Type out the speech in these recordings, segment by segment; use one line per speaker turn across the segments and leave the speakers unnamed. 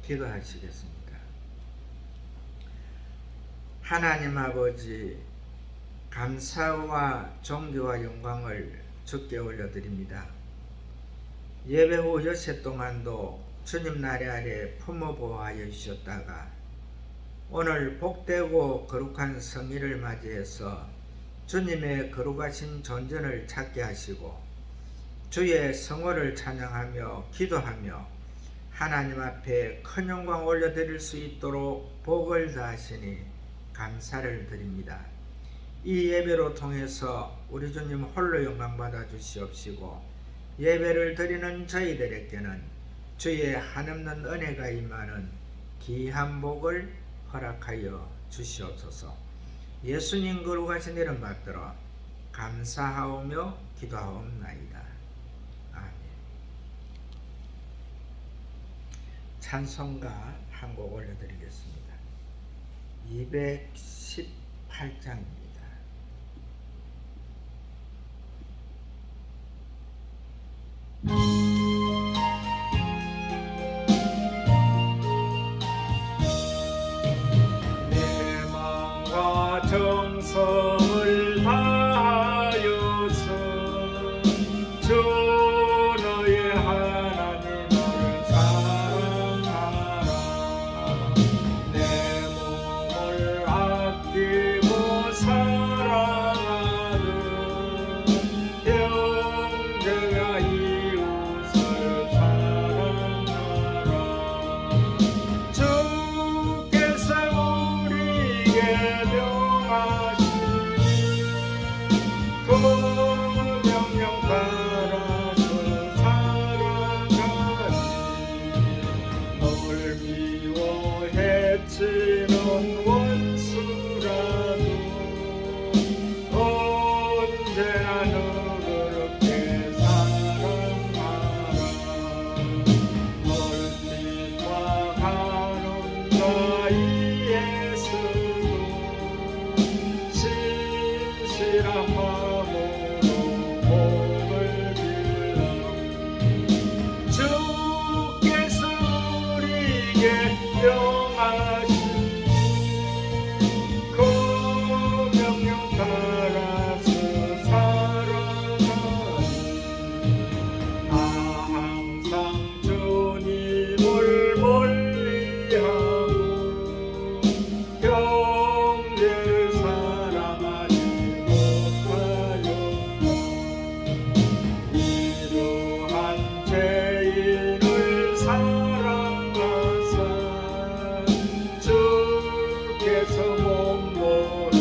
기도하시겠습니다. 하나님 아버지, 감사와 존귀와 영광을 주께 올려드립니다. 예배 후 여세 동안도 주님 나래 아래 품어 보호하여 주셨다가 오늘 복되고 거룩한 성일을 맞이해서 주님의 거룩하신 존전을 찾게 하시고 주의 성호를 찬양하며 기도하며 하나님 앞에 큰 영광 올려드릴 수 있도록 복을 다하시니 감사를 드립니다. 이 예배로 통해서 우리 주님 홀로 영광 받아 주시옵시고 예배를 드리는 저희들에게는 주의 한없는 은혜가 임하는 귀한 복을 허락하여 주시옵소서. 예수님 거룩하신 이름 받들어 감사하오며 기도하옵나이다. 아멘. 찬송가 한 곡 올려드리겠습니다. 218장입니다. 내 마음과 정성을 다하여서 주 너의 하나님을 사랑하라. 내 몸을 아끼고 사랑하는 형제가 이웃을 사랑하라. 주께서 우리에게 명하신 그 명령 따라서 살아가니 너를 미워 해치는 원수라도 언제나 너를 그렇게 사랑하라. 멀티와 가는 나의 예수도 신실한 마음으로 복을 빌라. 주께서 우리에게 명하신 그 명령 따라서 살아가니 나 항상 주님을 멀리하고 형제를 사랑하지 못하였다. 이러한 죄인을 사랑하사 주께서 몸으로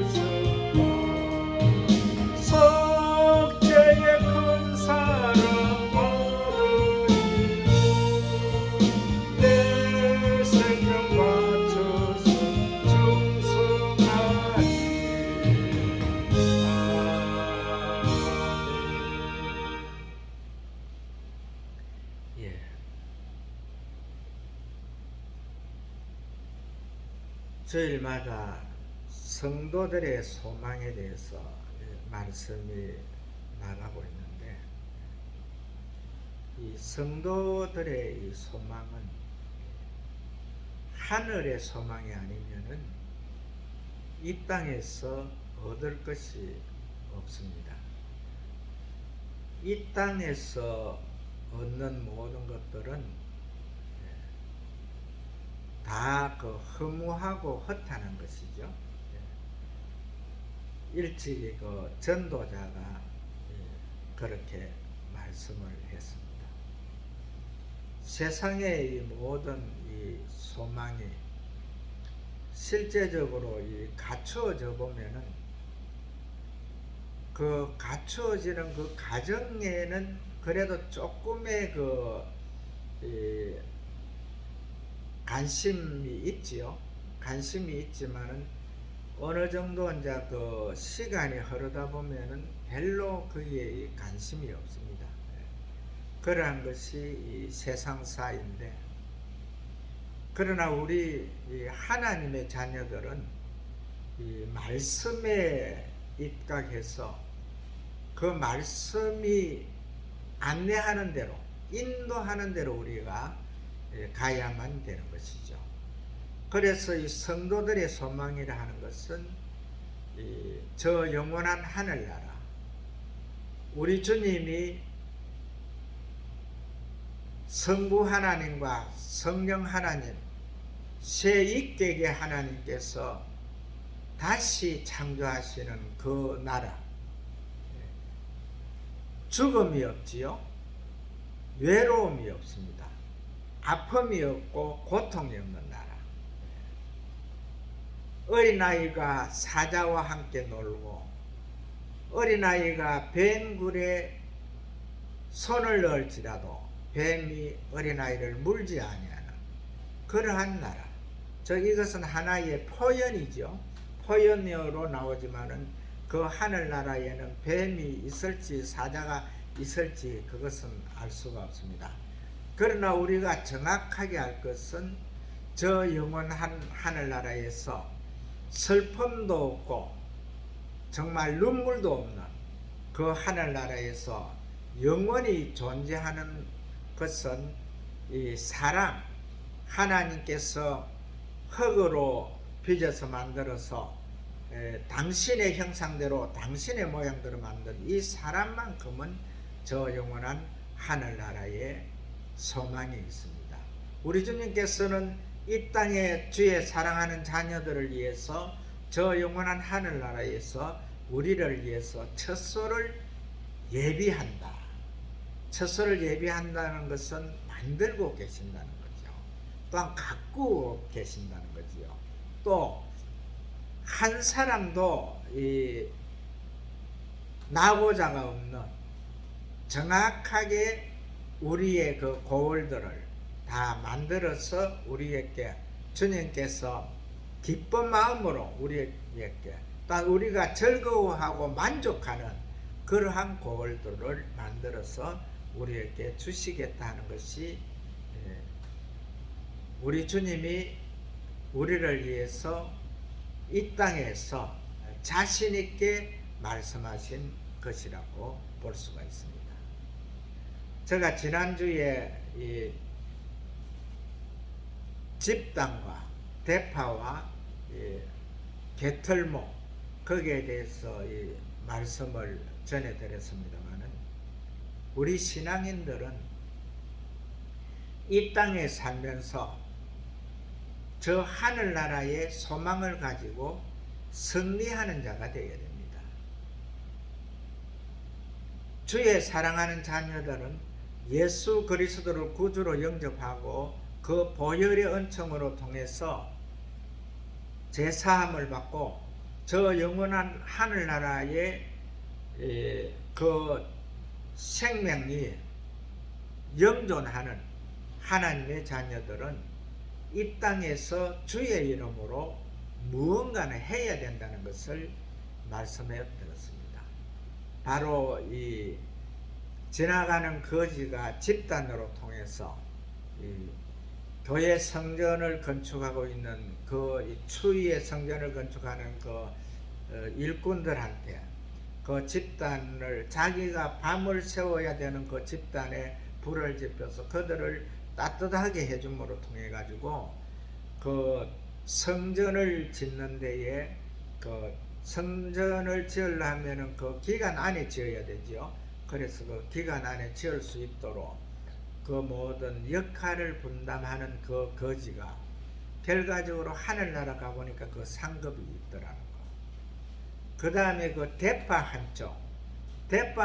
주셨다. 속죄의 큰 사랑 받으니 내 생명 바쳐서 충성하니. 아멘. 예. 주일마다 성도들의 소망에 대해서 말씀이 나가고 있는데 이 성도들의 이 소망은 하늘의 소망이 아니면은 이 땅에서 얻을 것이 없습니다. 이 땅에서 얻는 모든 것들은 다 그 허무하고 허탄한 것이죠. 일찍이 그 전도자가 그렇게 말씀을 했습니다. 세상의 이 모든 이 소망이 실제적으로 이 갖추어져 보면은 그 갖추어지는 그 가정에는 그래도 조금의 관심이 있지요. 관심이 있지만은 어느 정도 이제 그 시간이 흐르다 보면은 별로 거기에 관심이 없습니다. 그러한 것이 이 세상사인데, 그러나 우리 이 하나님의 자녀들은 이 말씀에 입각해서 그 말씀이 안내하는 대로, 인도하는 대로 우리가 가야만 되는 것이죠. 그래서 이 성도들의 소망이라 하는 것은 저 영원한 하늘나라, 우리 주님이 성부 하나님과 성령 하나님, 새 인격의 하나님께서 다시 창조하시는 그 나라, 죽음이 없지요, 외로움이 없습니다, 아픔이 없고 고통이 없는 나라, 어린아이가 사자와 함께 놀고 어린아이가 뱀굴에 손을 넣을지라도 뱀이 어린아이를 물지 아니하는 그러한 나라. 이것은 하나의 표현이죠. 표현으로 나오지만은 그 하늘나라에는 뱀이 있을지 사자가 있을지 그것은 알 수가 없습니다. 그러나 우리가 정확하게 알 것은 저 영원한 하늘나라에서 슬픔도 없고 정말 눈물도 없는 그 하늘나라에서 영원히 존재하는 것은 이 사람, 하나님께서 흙으로 빚어서 만들어서 당신의 형상대로 당신의 모양대로 만든 이 사람만큼은 저 영원한 하늘나라에 소망이 있습니다. 우리 주님께서는 이 땅에 주의 사랑하는 자녀들을 위해서 저 영원한 하늘나라에서 우리를 위해서 처소를 예비한다. 처소를 예비한다는 것은 만들고 계신다는 거죠. 또한 가꾸고 계신다는 거지요. 또 한 사람도 나고자가 없는 정확하게 우리의 그 고을들을 다 만들어서 우리에게 주님께서 기쁜 마음으로 우리에게 또 우리가 즐거워하고 만족하는 그러한 고을들을 만들어서 우리에게 주시겠다는 것이 우리 주님이 우리를 위해서 이 땅에서 자신 있게 말씀하신 것이라고 볼 수가 있습니다. 제가 지난주에 이 집단과 대파와 개털목 거기에 대해서 이 말씀을 전해드렸습니다마는 우리 신앙인들은 이 땅에 살면서 저 하늘나라의 소망을 가지고 승리하는 자가 되어야 됩니다. 주의 사랑하는 자녀들은 예수 그리스도를 구주로 영접하고 그 보혈의 은총으로 통해서 제사함을 받고 저 영원한 하늘나라의 그 생명이 영존하는 하나님의 자녀들은 이 땅에서 주의 이름으로 무언가는 해야 된다는 것을 말씀해 드렸습니다. 바로 이 지나가는 거지가 집단으로 통해서 이 교회 성전을 건축하고 있는 그 추위의 성전을 건축하는 그 일꾼들한테 그 집단을 자기가 밤을 세워야 되는 그 집단에 불을 지펴서 그들을 따뜻하게 해줌으로 통해 가지고 그 성전을 짓는 데에 그 성전을 지으려면은 그 기간 안에 지어야 되죠. 그래서 그 기간 안에 지을 수 있도록 그 모든 역할을 분담하는 그 거지가 결과적으로 하늘나라 가보니까 그 상급이 있더라는 거. 그 다음에 그 대파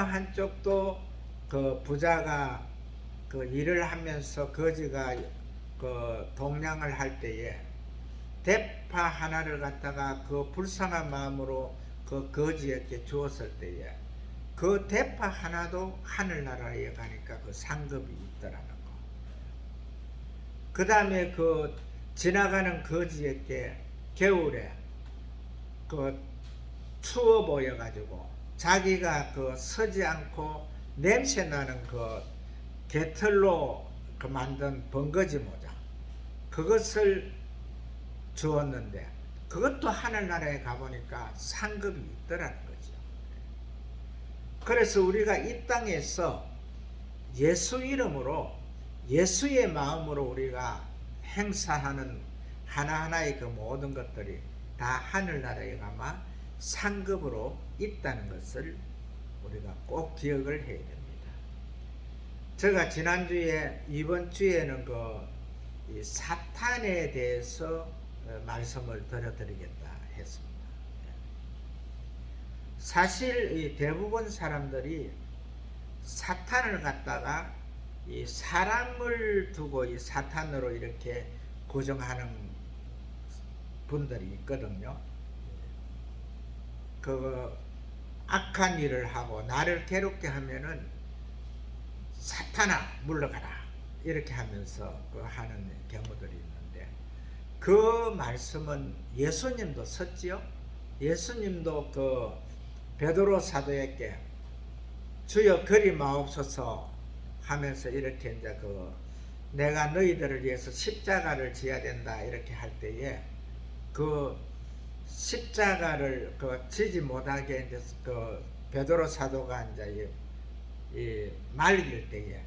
한쪽도 그 부자가 그 일을 하면서 거지가 그 동량을 할 때에 대파 하나를 갖다가 그 불쌍한 마음으로 그 거지에게 주었을 때에 그 대파 하나도 하늘나라에 가니까 그 상급이 있더라는 거. 그 다음에 그 지나가는 거지에게 겨울에 그 추워 보여 가지고 자기가 그 서지 않고 냄새 나는 그 개털로 그 만든 번거지 모자 그것을 주었는데 그것도 하늘나라에 가보니까 상급이 있더라는 거죠. 그래서 우리가 이 땅에서 예수 이름으로 예수의 마음으로 우리가 행사하는 하나하나의 그 모든 것들이 다 하늘나라에 가마 상급으로 있다는 것을 우리가 꼭 기억을 해야 됩니다. 제가 지난주에 이번 주에는 이 사탄에 대해서 말씀을 드려드리겠다 했습니다. 사실 이 대부분 사람들이 사탄을 갖다가 이 사람을 두고 이 사탄으로 이렇게 고정하는 분들이 있거든요. 그 악한 일을 하고 나를 괴롭게 하면은 사탄아 물러가라 이렇게 하면서 하는 경우들이 있는데, 그 말씀은 예수님도 썼지요. 예수님도 베드로 사도에게 주여 그리 마옵소서 하면서 이렇게 이제 내가 너희들을 위해서 십자가를 지어야 된다 이렇게 할 때에 그 십자가를 지지 못하게 이제 베드로 사도가 이제 이 말릴 때에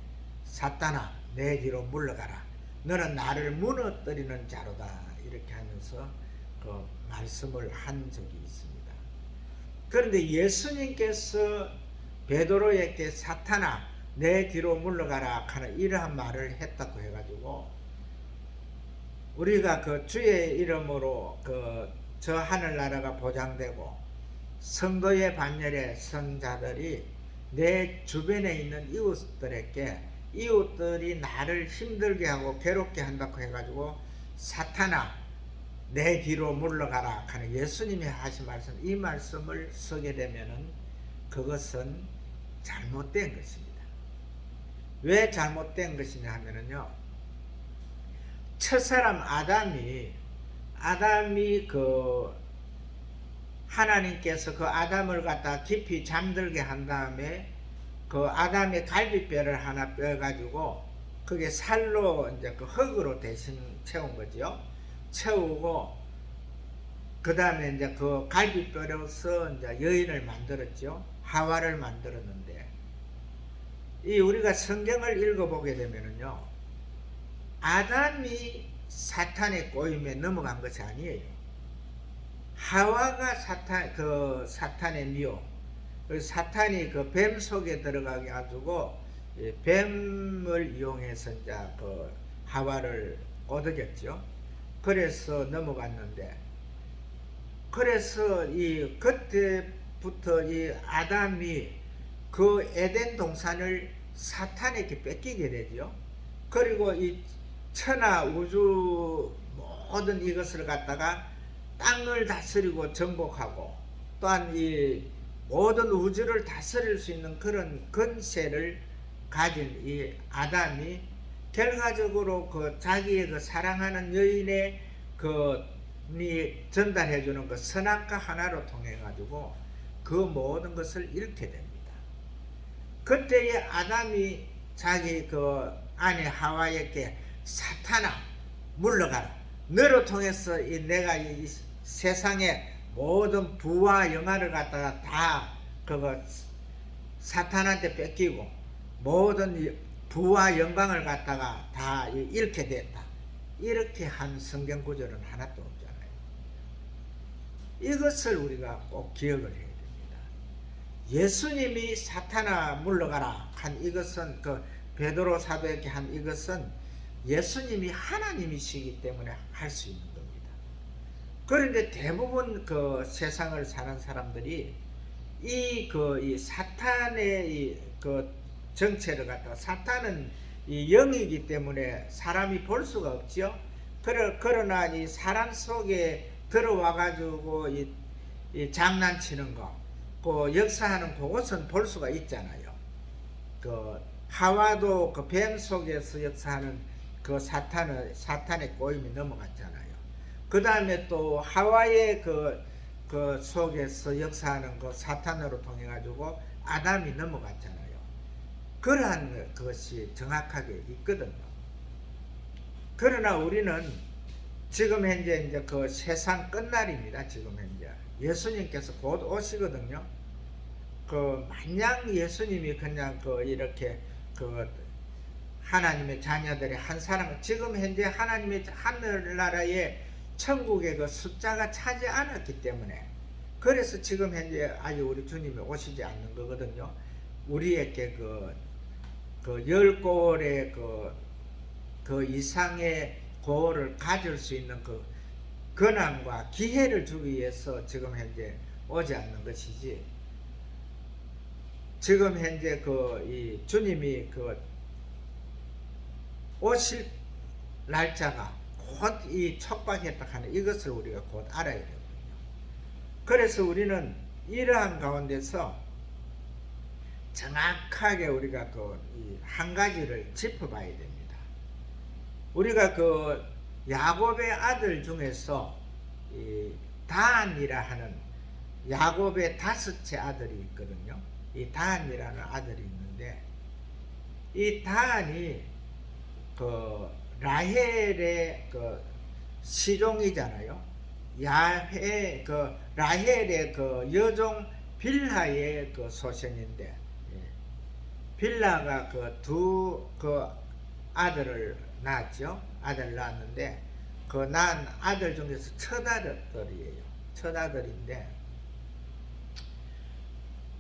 사탄아 내 뒤로 물러가라 너는 나를 무너뜨리는 자로다 이렇게 하면서 말씀을 한 적이 있습니다. 그런데 예수님께서 베드로에게 사탄아 내 뒤로 물러가라 하는 이러한 말을 했다고 해가지고 우리가 주의 이름으로 저 하늘나라가 보장되고 성도의 반열에 선 자들이 내 주변에 있는 이웃들에게 이웃들이 나를 힘들게 하고 괴롭게 한다고 해가지고 사탄아 내 뒤로 물러가라 하는 예수님이 하신 말씀, 이 말씀을 쓰게 되면은 그것은 잘못된 것입니다. 왜 잘못된 것이냐 하면은요, 첫사람 아담이 하나님께서 아담을 갖다 깊이 잠들게 한 다음에 아담의 갈비뼈를 하나 빼가지고 그게 살로 이제 흙으로 대신 채운 거죠. 채우고 그 다음에 이제 갈비뼈로서 이제 여인을 만들었죠. 하와를 만들었는데, 우리가 성경을 읽어보게 되면은요, 아담이 사탄의 꼬임에 넘어간 것이 아니에요. 하와가 사탄의 미혹, 사탄이 뱀 속에 들어가게 가지고 뱀을 이용해서 이제 하와를 꼬드겼죠. 그래서 넘어갔는데, 그래서 그때부터 아담이 에덴 동산을 사탄에게 뺏기게 되죠. 그리고 천하 우주 모든 이것을 갖다가 땅을 다스리고 정복하고 또한 모든 우주를 다스릴 수 있는 그런 권세를 가진 아담이 결과적으로 자기의 사랑하는 여인의 전달해주는 선악과 하나로 통해 가지고 모든 것을 잃게 됩니다. 그때에 아담이 자기 아내 하와에게 사탄아 물러가라 너로 통해서 내가 이 세상의 모든 부와 영화를 갖다가 다 사탄한테 뺏기고 모든 부와 영광을 갖다가 다 잃게 됐다 이렇게 한 성경 구절은 하나도 없잖아요. 이것을 우리가 꼭 기억을 해야 됩니다. 예수님이 사탄아 물러가라 한 이것은 베드로 사도에게 한 이것은 예수님이 하나님이시기 때문에 할 수 있는 겁니다. 그런데 대부분 세상을 사는 사람들이 이 사탄의 정체를 갖다가, 사탄은 영이기 때문에 사람이 볼 수가 없죠. 그러나 이 사람 속에 들어와 가지고 장난치는 거, 역사하는 그것은 볼 수가 있잖아요. 하와도 뱀 속에서 역사하는 사탄의 꼬임이 넘어갔잖아요. 그 다음에 또 하와의 속에서 역사하는 사탄으로 통해 가지고 아담이 넘어갔잖아요. 그러한 것이 정확하게 있거든요. 그러나 우리는 지금 현재 이제 세상 끝날입니다. 지금 현재 예수님께서 곧 오시거든요. 마냥 예수님이 그냥 이렇게 하나님의 자녀들의 한 사람, 지금 현재 하나님의 하늘나라의 천국의 그 숫자가 차지 않았기 때문에, 그래서 지금 현재 아직 우리 주님이 오시지 않는 거거든요. 우리에게 그 열 고을의 그 이상의 고을을 가질 수 있는 그 권한과 기회를 주기 위해서 지금 현재 오지 않는 것이지, 지금 현재 이 주님이 오실 날짜가 곧 이 촉박했다 하는 이것을 우리가 곧 알아야 되거든요. 그래서 우리는 이러한 가운데서 정확하게 우리가 한 가지를 짚어봐야 됩니다. 우리가 야곱의 아들 중에서 이 단이라 하는 야곱의 다섯째 아들이 있거든요. 이 단이라는 아들이 있는데, 이 단이 라헬의 시종이잖아요. 라헬의 여종 빌하의 소생인데, 빌라가 두 아들을 낳았죠. 아들을 낳았는데, 낳은 아들 중에서 첫 아들이에요. 첫 아들인데,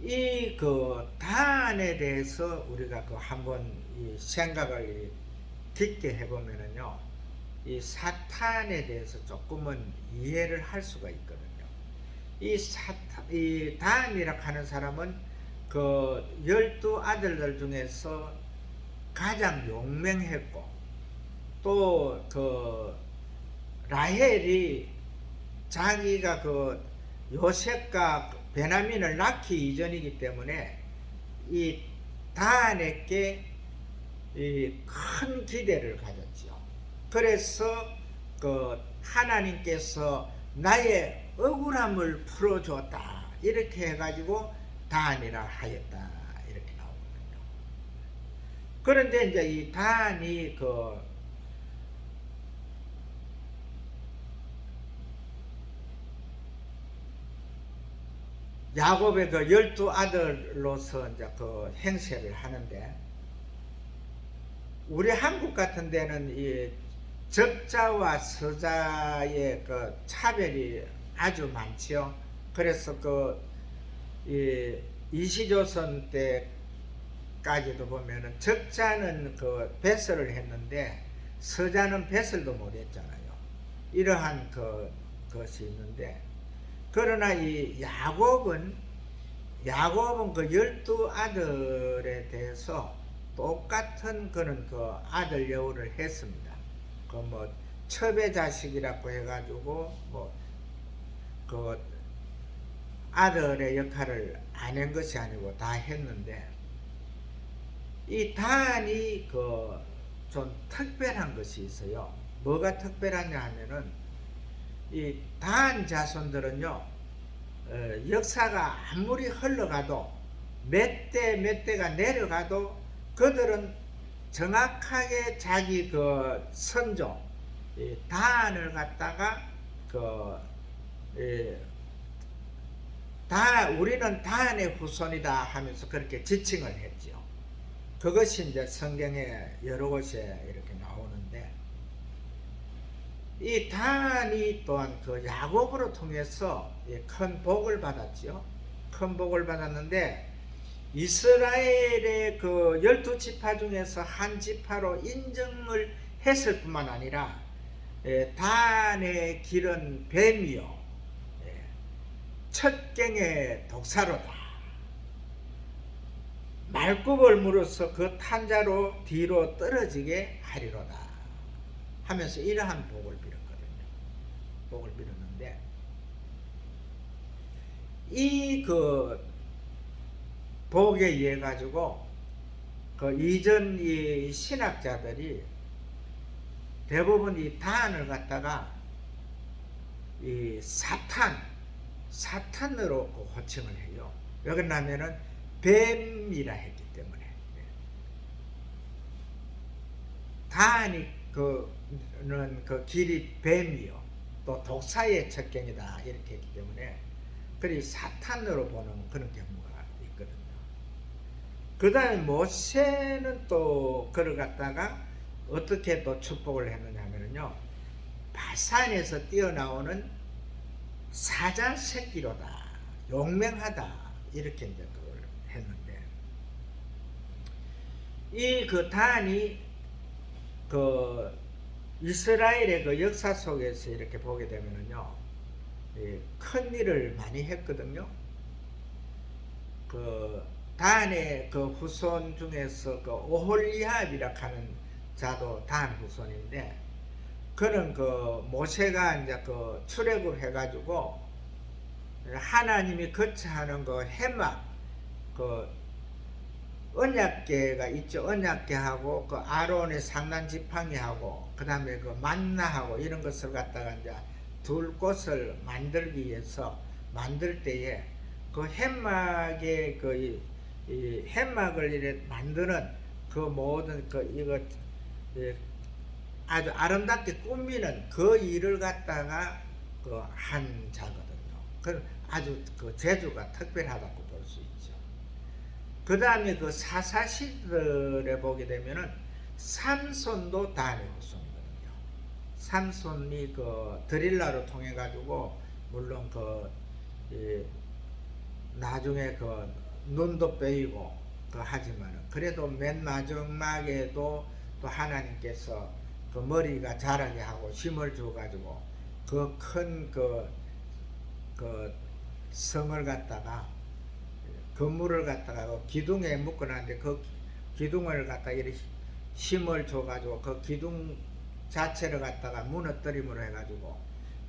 이 단에 대해서 우리가 한번 생각을 깊게 해보면은요, 이 사탄에 대해서 조금은 이해를 할 수가 있거든요. 이 단이라 하는 사람은 12아들들 중에서 가장 용맹했고, 또 라헬이 자기가 요셉과 베냐민을 낳기 이전이기 때문에 이 단에게 큰 기대를 가졌죠. 그래서 하나님께서 나의 억울함을 풀어줬다, 이렇게 해가지고 단이라 하였다, 이렇게 나오거든요. 그런데 이제 이 단이 야곱의 12아들로서 이제 행세를 하는데, 우리 한국 같은 데는 이 적자와 서자의 차별이 아주 많지요. 그래서 이시조선 때까지도 보면은 적자는 배설을 했는데 서자는 배설도 못했잖아요. 이러한 것이 있는데, 그러나 이 야곱은 12아들에 대해서 똑같은 그런 아들 여우를 했습니다. 첩의 자식이라고 해가지고 아들의 역할을 안 한 것이 아니고 다 했는데, 이 단이 좀 특별한 것이 있어요. 뭐가 특별하냐 하면은, 이 단 자손들은요, 역사가 아무리 흘러가도 몇 대가 내려가도 그들은 정확하게 자기 선조 단을 갖다가 우리는 단의 후손이다 하면서 그렇게 지칭을 했죠. 그것이 이제 성경에 여러 곳에 이렇게 나오는데, 이 단이 또한 야곱으로 통해서 큰 복을 받았죠. 큰 복을 받았는데, 이스라엘의 12지파 중에서 한 지파로 인정을 했을 뿐만 아니라, 단의 길은 뱀이요, 첫 경의 독사로다, 말굽을 물어서 그 탄자로 뒤로 떨어지게 하리로다 하면서 이러한 복을 빌었거든요. 복을 빌었는데, 이 복에 의해 가지고 이전 이 신학자들이 대부분 이 단을 갖다가 이 사탄으로 호칭을 해요. 왜 그러냐면은 뱀이라 했기 때문에. 단이 길이 뱀이요, 또 독사의 첩경이다, 이렇게 했기 때문에 그리 사탄으로 보는 그런 경우가 있거든요. 그 다음에 모세는 또 그걸 갖다가 어떻게 또 축복을 했느냐면요, 바산에서 뛰어나오는 사자 새끼로다, 용맹하다, 이렇게 이제 그걸 했는데, 이 그 단이 그 이스라엘의 그 역사 속에서 이렇게 보게 되면은요, 큰 일을 많이 했거든요. 그 단의 그 후손 중에서 그 오홀리압이라 하는 자도 단 후손인데, 그는 그 모세가 이제 그 출애굽 해가지고 하나님이 거처하는 그 해막, 그 언약궤가 있죠. 언약궤하고 그 아론의 상난 지팡이하고 그 다음에 그 만나하고 이런 것을 갖다가 이제 둘 곳을 만들기 위해서 만들 때에 그 해막의 이 해막을 이렇게 만드는 그 모든 그 이거 아주 아름답게 꾸미는 그 일을 갖다가 그 한 자거든요. 그 아주 그 재주가 특별하다고 볼 수 있죠. 그 다음에 그 사사시들에 보게 되면은 삼손도 단의 후손이거든요. 삼손이 그 드릴라로 통해 가지고 물론 그 나중에 그 눈도 빼이고 그 하지만은 그래도 맨 마지막에도 또 하나님께서 그 머리가 자라게 하고 힘을 줘 가지고 그 큰 그 성을 갖다가 건물을 갖다가 그 기둥에 묶어놨는데 그 기둥을 갖다가 이렇게 힘을 줘 가지고 그 기둥 자체를 갖다가 무너뜨림으로 해 가지고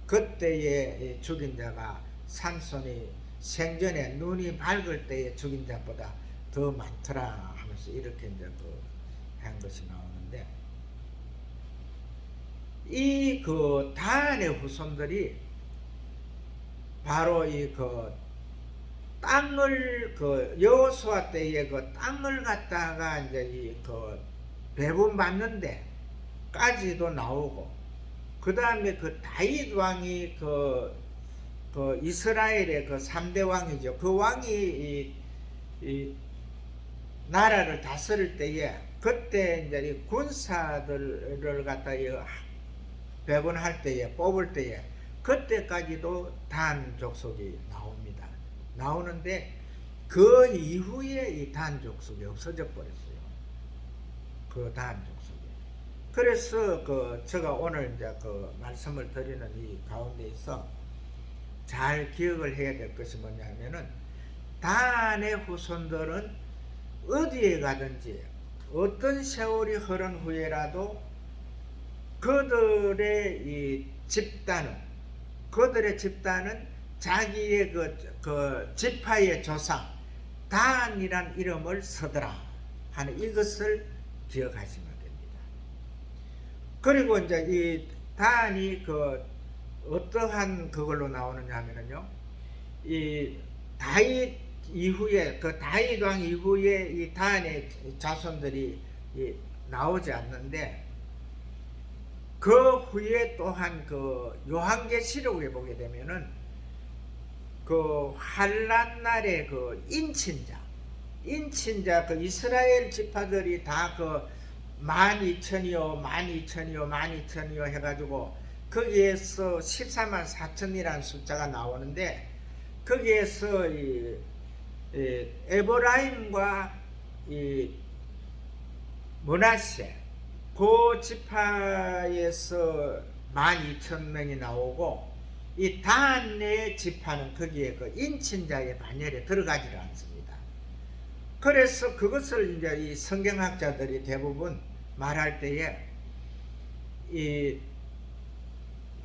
그때에 죽인 자가 삼손이 생전에 눈이 밝을 때에 죽인 자보다 더 많더라 하면서 이렇게 이제 한 것이 나오는데, 이 그 단의 후손들이 바로 이 그 땅을 그 여호수아 때에 그 땅을 갖다가 이제 이 그 배분 받는데까지도 나오고, 그 다음에 그 다윗 왕이 그 이스라엘의 그 3대 왕이죠. 그 왕이 이 나라를 다스릴 때에 그때 이제 이 군사들을 갖다 배분할 때에 뽑을 때에 그때까지도 단 족속이 나옵니다. 나오는데 그 이후에 이 단 족속이 없어져 버렸어요. 그 단 족속이. 그래서 제가 오늘 이제 말씀을 드리는 이 가운데에서 잘 기억을 해야 될 것이 뭐냐면은, 단의 후손들은 어디에 가든지 어떤 세월이 흐른 후에라도 그들의 집단은 자기의 그 지파의 조상 단이란 이름을 쓰더라 하는 이것을 기억하시면 됩니다. 그리고 이제 이 단이 어떠한 그걸로 나오느냐 하면은요, 이 다윗 이후에 다윗 왕 이후에 이 단의 자손들이 나오지 않는데, 그 후에 또한 요한계시록에 보게 되면은 환란 날에 인친자 이스라엘 지파들이 다 12,000이요 해가지고 거기에서 14만 4천이라는 숫자가 나오는데, 거기에서 에브라임과 므낫세 그 지파에서 12,000명이 나오고, 이 단의 지파는 거기에 인친자의 반열에 들어가지를 않습니다. 그래서 그것을 이제 이 성경학자들이 대부분 말할 때에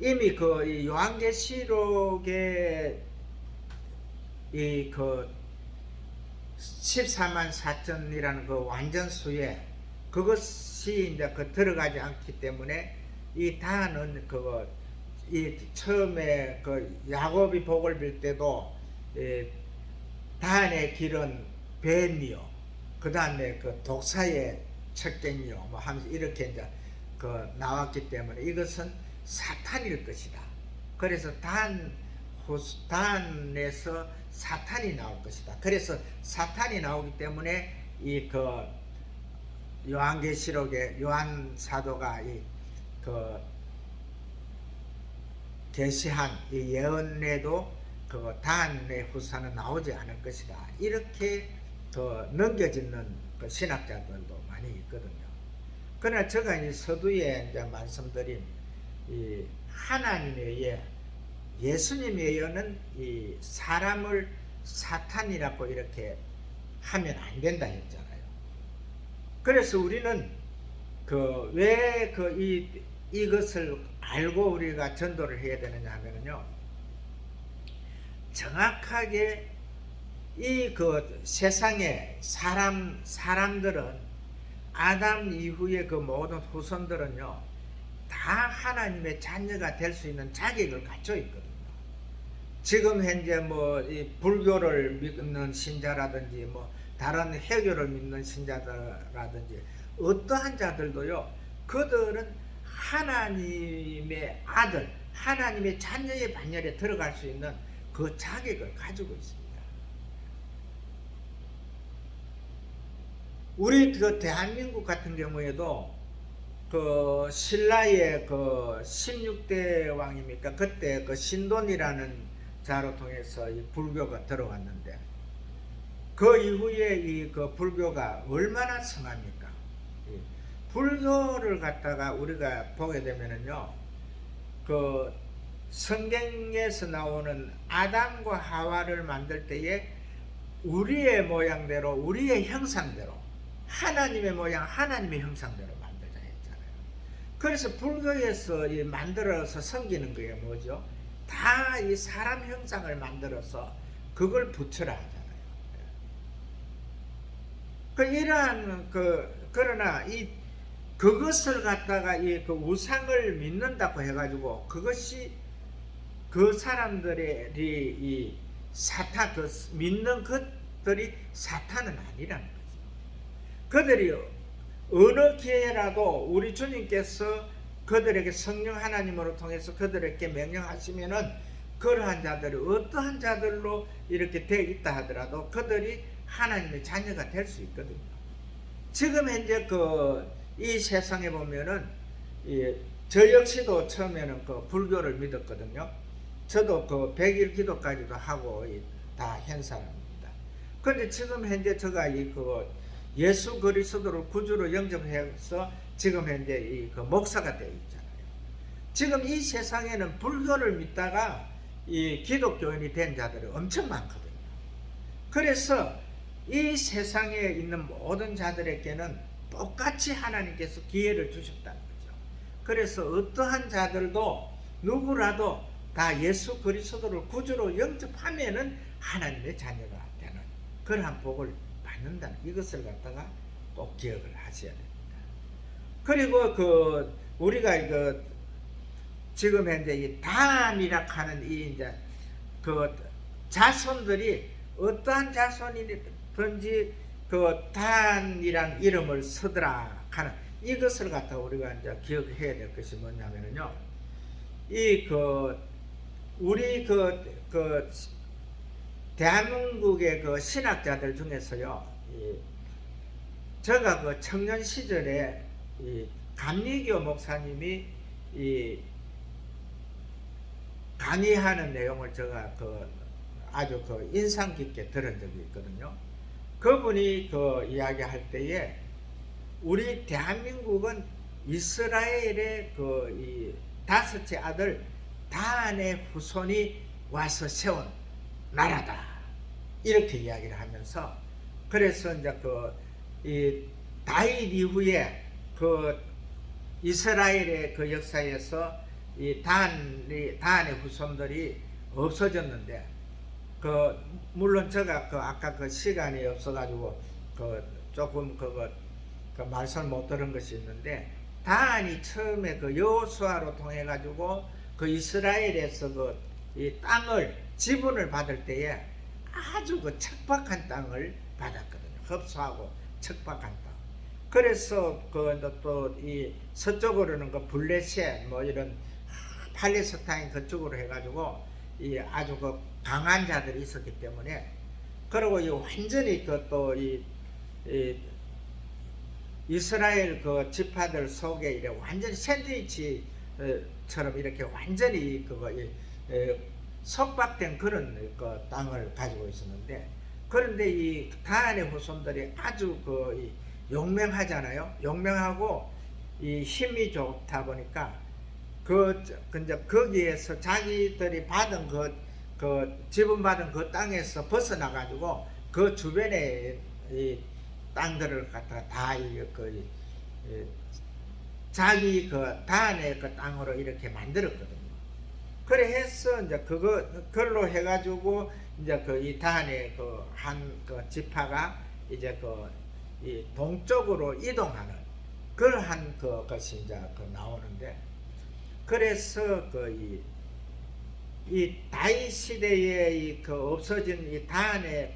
이미 이 요한계시록에 14만 4천이라는 완전수에 그것이 이제 들어가지 않기 때문에 이 단은 이 처음에 야곱이 복을 빌 때도 단의 길은 뱀이요, 그 다음에 독사의 척갱이요 뭐 하면서 이렇게 이제 나왔기 때문에 이것은 사탄일 것이다. 그래서 단에서 사탄이 나올 것이다. 그래서 사탄이 나오기 때문에 이 그 요한계시록에 요한 사도가 이 그 계시한 이 예언에도 그 단의 후사는 나오지 않을 것이다. 이렇게 그 넘겨짓는 그 신학자들도 많이 있거든요. 그러나 제가 이 서두에 이제 말씀드린 이 하나님에 의해 예수님에 의해는 이 사람을 사탄이라고 이렇게 하면 안 된다 했잖아요. 그래서 우리는 그 왜 이것을 알고 우리가 전도를 해야 되느냐 하면요, 정확하게 이 그 세상의 사람들은 아담 이후의 그 모든 후손들은요 다 하나님의 자녀가 될 수 있는 자격을 갖춰 있거든요. 지금 현재 뭐 이 불교를 믿는 신자라든지 뭐 다른 해교를 믿는 신자라든지 어떠한 자들도요, 그들은 하나님의 아들, 하나님의 자녀의 반열에 들어갈 수 있는 그 자격을 가지고 있습니다. 우리 그 대한민국 같은 경우에도 그 신라의 그 16대 왕입니까? 그때 그 신돈이라는 자로 통해서 이 불교가 들어왔는데, 그 이후에 이 그 불교가 얼마나 성합니까? 불교를 갖다가 우리가 보게 되면은요, 그 성경에서 나오는 아담과 하와를 만들 때에 우리의 모양대로, 우리의 형상대로, 하나님의 모양, 하나님의 형상대로 만들자 했잖아요. 그래서 불교에서 이 만들어서 섬기는 게 뭐죠? 다 이 사람 형상을 만들어서 그걸 붙여라 하잖아요. 이러한 그러나 그것을 갖다가 그 우상을 믿는다고 해가지고 그것이 그 사람들의 이 사탄, 그 믿는 것들이 사탄은 아니라는 거죠. 그들이 어느 기회라도 우리 주님께서 그들에게 성령 하나님으로 통해서 그들에게 명령하시면은 그러한 자들이 어떠한 자들로 이렇게 되어 있다 하더라도 그들이 하나님의 자녀가 될 수 있거든요. 지금 현재 이 세상에 보면은 저 역시도 처음에는 그 불교를 믿었거든요. 저도 그 100일 기도까지도 하고 다 한 사람입니다. 그런데 지금 현재 제가 예수 그리스도를 구주로 영접해서 지금 현재 그 목사가 되어 있잖아요. 지금 이 세상에는 불교를 믿다가 이 기독교인이 된 자들이 엄청 많거든요. 그래서 이 세상에 있는 모든 자들에게는 똑같이 하나님께서 기회를 주셨다는 거죠. 그래서 어떠한 자들도 누구라도 다 예수 그리스도를 구주로 영접하면은 하나님의 자녀가 되는 그러한 복을 받는다는 이것을 갖다가 꼭 기억을 하셔야 됩니다. 그리고 우리가 지금 현재 이 단이라 하는 이제 그 자손들이 어떠한 자손이든지 그 단이란 이름을 쓰더라 하는 이것을 갖다 우리가 이제 기억해야 될 것이 뭐냐면요, 우리 대한민국의 그 신학자들 중에서요, 제가 그 청년 시절에 감리교 목사님이 강의하는 내용을 제가 아주 인상 깊게 들은 적이 있거든요. 그분이 이야기할 때에 우리 대한민국은 이스라엘의 이 다섯째 아들 단의 후손이 와서 세운 나라다 이렇게 이야기를 하면서, 그래서 이제 이 다윗 이후에 이스라엘의 역사에서 이 단의 후손들이 없어졌는데, 물론 제가 아까 시간이 없어가지고 조금 말씀을 못 들은 것이 있는데, 단이 처음에 여호수아로 통해 가지고 이스라엘에서 이 땅을 지분을 받을 때에 아주 척박한 땅을 받았거든요. 흡수하고 척박한 땅. 그래서 또 이 서쪽으로는 블레셋 뭐 이런 팔레스타인 그쪽으로 해가지고 아주 강한 자들이 있었기 때문에, 그리고 완전히 또 이 이스라엘 그 지파들 속에 이래 완전히 샌드위치처럼 이렇게 완전히 그거 석박된 그런 그 땅을 가지고 있었는데, 그런데 이 다한의 후손들이 아주 그 용맹하잖아요. 용맹하고 이 힘이 좋다 보니까 이제 거기에서 자기들이 받은 지분받은 그 땅에서 벗어나 가지고 그 주변에 이 땅들을 갖다가 다 자기 그 다한의 그 땅으로 이렇게 만들었거든요. 그래 해서 이제 그걸로 해가지고 이제 이 다한의 한 지파가 이제 이 동쪽으로 이동하는 그러한 것이 이제 나오는데, 그래서 이 다윗 시대에 없어진 이 다한의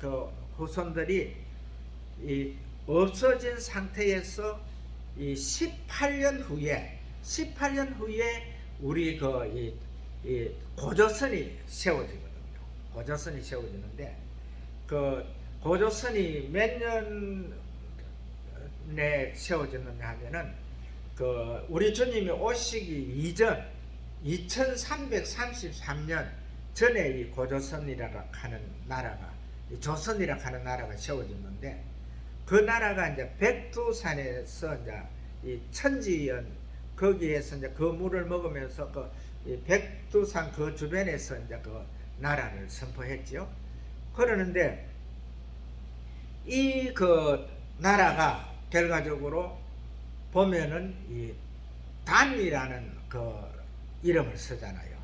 후손들이 없어진 상태에서 이 18년 후에 우리 이 고조선이 세워지거든요. 고조선이 세워지는데, 고조선이 몇 년에 세워졌느냐 하면은 우리 주님이 오시기 이전 2333년 전에 이 고조선이라 하는 나라가, 조선이라 하는 나라가 세워졌는데, 그 나라가 이제 백두산에서 이제 이 천지연 거기에서 이제 그 물을 먹으면서 이 백두산 그 주변에서 이제 나라를 선포했지요. 그러는데 이 나라가 결과적으로 보면은 이 단이라는 이름을 쓰잖아요.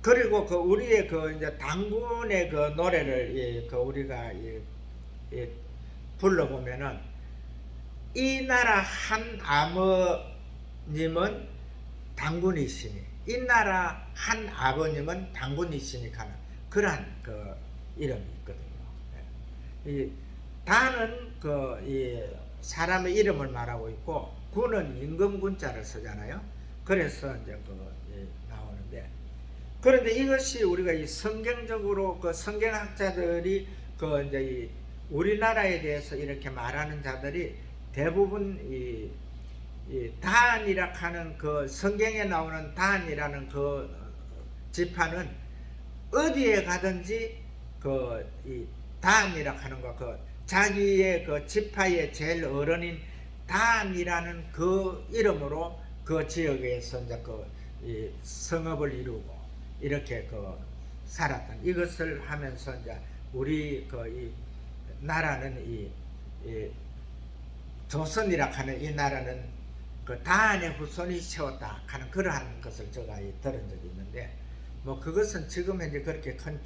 그리고 우리의 이제 당군의 노래를 우리가 불러보면은, 이 나라 한 아버님은 당군이시니 이 나라 한 아버님은 당군이시니 하는 그러한 이름이 있거든요. 이 단은 이 사람의 이름을 말하고 있고, 군은 임금군자를 쓰잖아요. 그래서 이제 나오는데, 그런데 이것이 우리가 이 성경적으로 성경학자들이 이제 우리나라에 대해서 이렇게 말하는 자들이 대부분 이 단이라 하는 성경에 나오는 단이라는 지파는 어디에 가든지 이 단이라 하는 자기의 지파의 제일 어른인 단이라는 이름으로 지역에서 이제 이 성읍을 이루고 이렇게 살았던, 이것을 하면서 이제 우리 이 나라는 이 조선이라 하는 이 나라는 다한의 후손이 세웠다 하는 그러한 것을 제가 들은 적이 있는데, 뭐 그것은 지금 현재 그렇게 큰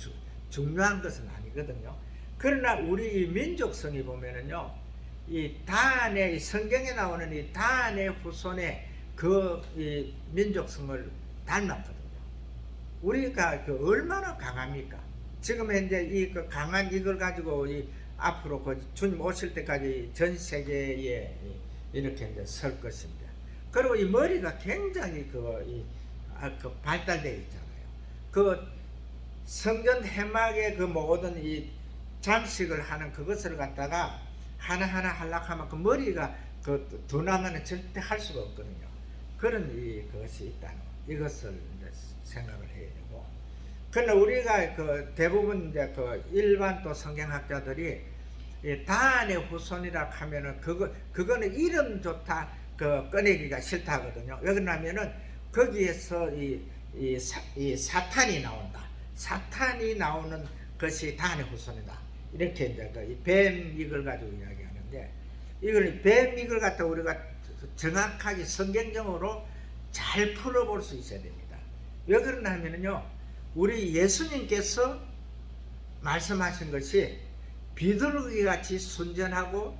중요한 것은 아니거든요. 그러나 우리 이 민족성이 보면은요, 이 다한의 성경에 나오는 이 다한의 후손의 이 민족성을 닮았거든요. 우리가 얼마나 강합니까? 지금 현재 이 강한 이걸 가지고 앞으로 주님 오실 때까지 전 세계에 이렇게 이제 설 것입니다. 그리고 이 머리가 굉장히 발달되어 있잖아요. 성전 해막의 모든 이 장식을 하는 그것을 갖다가 하나하나 하려고 하면 머리가 둔하면 절대 할 수가 없거든요. 그런 그것이 있다는 이것을 이제 생각을 해야 되고, 그러나 우리가 대부분 이제 일반 또 성경학자들이 다한의 후손이라 하면은 그거는 이름 좋다 꺼내기가 싫다 하거든요. 왜 그러냐면은 거기에서 이 사탄이 나온다. 사탄이 나오는 것이 다한의 후손이다. 이렇게 이제 뱀 이걸 가지고 이야기하는데, 뱀 이걸 갖다 우리가 정확하게 성경적으로 잘 풀어볼 수 있어야 됩니다. 왜 그러냐 하면은요, 우리 예수님께서 말씀하신 것이 비둘기같이 순전하고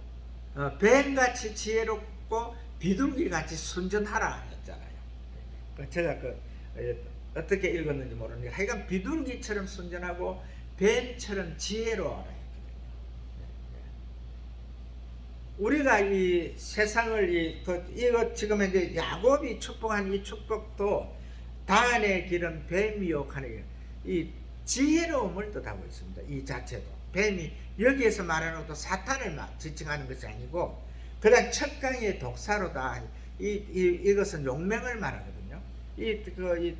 뱀같이 지혜롭고 비둘기같이 순전하라 했잖아요. 제가 어떻게 읽었는지 모르는데 하여간 비둘기처럼 순전하고 뱀처럼 지혜로워라 했거든요. 우리가 이 세상을 이거 지금 이제 야곱이 축복한 이 축복도 다한의 길은 뱀이 욕하는 이 지혜로움을 뜻하고 있습니다. 이 자체도. 뱀이 여기에서 말하는 것도 사탄을 지칭하는 것이 아니고 그다음 첫 강의 독사로다. 이것은 용맹을 말하거든요. 이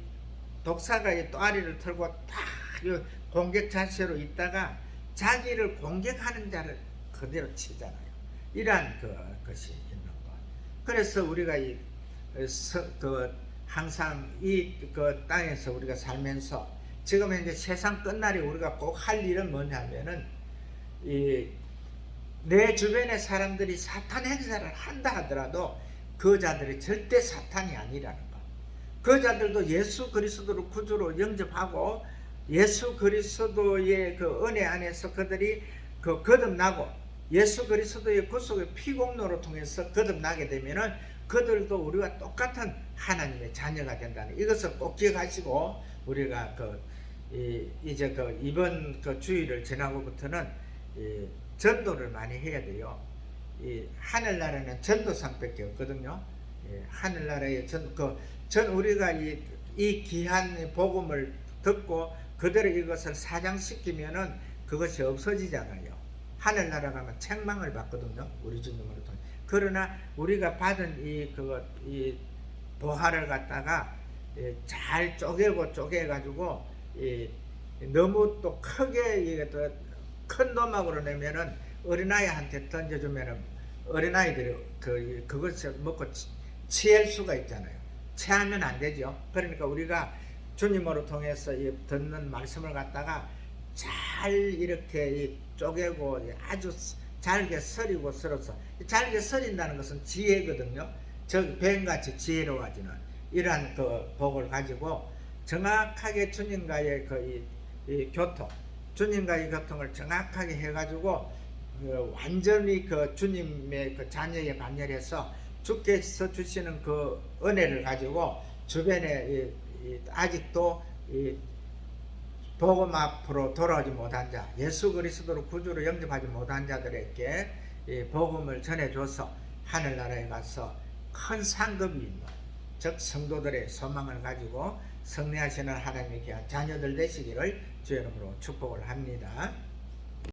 독사가 이 또아리를 털고 딱 공격 자세로 있다가 자기를 공격하는 자를 그대로 치잖아요. 이러한 것이 있는 것. 그래서 우리가 항상 그 땅에서 우리가 살면서 지금 이제 세상 끝날에 우리가 꼭 할 일은 뭐냐면은 내 주변의 사람들이 사탄 행사를 한다 하더라도 그 자들이 절대 사탄이 아니라는 것. 그 자들도 예수 그리스도를 구주로 영접하고 예수 그리스도의 그 은혜 안에서 그들이 거듭나고 예수 그리스도의 구속의 피공로로 통해서 거듭나게 되면은 그들도 우리와 똑같은 하나님의 자녀가 된다는 이것을 꼭 기억하시고 우리가 이제 이번 주일을 지나고부터는 전도를 많이 해야 돼요. 하늘나라는 전도상밖에 없거든요. 하늘나라의 우리가 이 귀한 복음을 듣고 그대로 이것을 사장시키면은 그것이 없어지잖아요. 하늘나라 가면 책망을 받거든요. 우리 주님으로 통해. 그러나 우리가 받은 이 보화를 갖다가 잘 쪼개가지고 너무 또 크게 큰 노막으로 내면은 어린아이한테 던져주면은 어린아이들이 그것을 먹고 취할 수가 있잖아요. 취하면 안 되죠. 그러니까 우리가 주님으로 통해서 듣는 말씀을 갖다가 잘 이렇게 쪼개고 아주 잘게 썰이고 썰어서 잘게 썰인다는 것은 지혜거든요. 뱀같이 지혜로워지는 이러한 복을 가지고 정확하게 주님과의 교통, 주님과의 교통을 정확하게 해가지고 완전히 주님의 자녀에 반열해서 주께서 주시는 그 은혜를 가지고 주변에 아직도 복음 앞으로 돌아오지 못한 자, 예수 그리스도를 구주로 영접하지 못한 자들에게 복음을 전해줘서 하늘나라에 가서 큰 상급이 있는 즉 성도들의 소망을 가지고 승리하시는 하나님의 귀한 자녀들 되시기를 주의 이름으로 축복을 합니다.